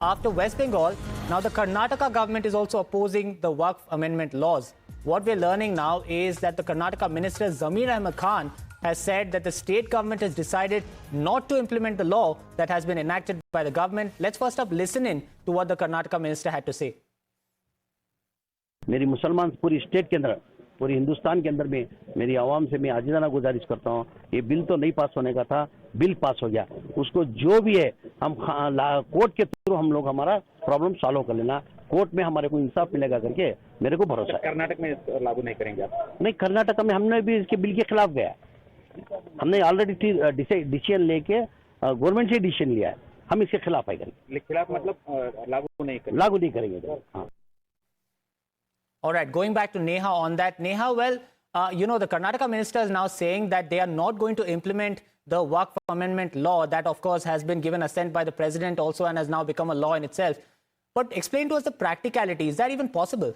After West Bengal, now the Karnataka government is also opposing the Waqf amendment laws. What we're learning now is that the Karnataka minister Zamir Ahmed Khan has said that the state government has decided not to implement the law that has been enacted by the government. Let's first up listen in to what the Karnataka minister had to say. मेरी मुसलमान पूरी state के अंदर, पूरी हिंदुस्तान के अंदर में मेरी आवाम से मैं आजिज़ाना गुजारिश करता हूँ, ये बिल तो नहीं पास होने का था, बिल पास हो गया, उसको जो भी है हम कोर्ट के थ्रू हम लोग हमारा प्रॉब्लम सॉल्व कर लेना, कोर्ट में हमारे को इंसाफ मिलेगा करके मेरे को भरोसा है। कर्नाटक में लागू नहीं करेंगे आप? नहीं, कर्नाटक में हमने भी इसके बिल के खिलाफ गया, हमने ऑलरेडी डिसीजन लेके गवर्नमेंट से डिसीजन लिया है, हम इसके खिलाफ आएंगे। खिलाफ मतलब लागू नहीं करेंगे। हाँ। All right, going back to Neha on that. Neha, well, the Karnataka minister is now saying that they are not going to implement the Waqf amendment law that, of course, has been given assent by the president also and has now become a law in itself. But explain to us the practicality. Is that even possible?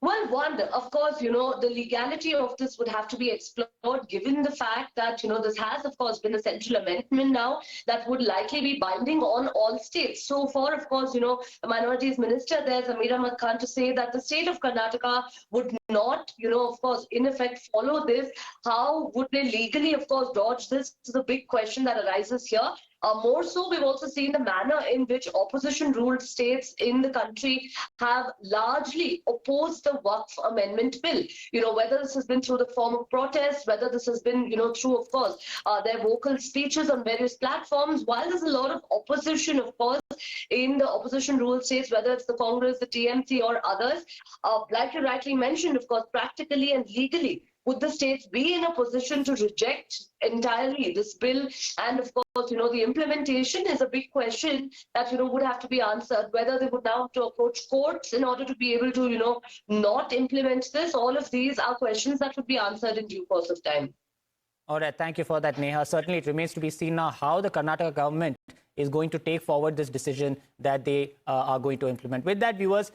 Well, one, of course, the legality of this would have to be explored given the fact that, this has, of course, been a central amendment now that would likely be binding on all states. So for, of course, the minorities minister there, Zamir Ahmed Khan, to say that the state of Karnataka would not, of course, in effect follow this, how would they legally, of course, dodge this? This is a big question that arises here. More so, we've also seen the manner in which opposition-ruled states in the country have largely opposed the Waqf Amendment Bill. Whether this has been through the form of protest, whether this has been, through, of course, their vocal speeches on various platforms. While there's a lot of opposition, of course, in the opposition-ruled states, whether it's the Congress, the TMC, or others, like you rightly mentioned, of course, practically and legally, would the states be in a position to reject entirely this bill? And of course, the implementation is a big question that, would have to be answered. Whether they would now have to approach courts in order to be able to, not implement this. All of these are questions that would be answered in due course of time. All right, thank you for that, Neha. Certainly, it remains to be seen now how the Karnataka government is going to take forward this decision that they are going to implement. With that, viewers,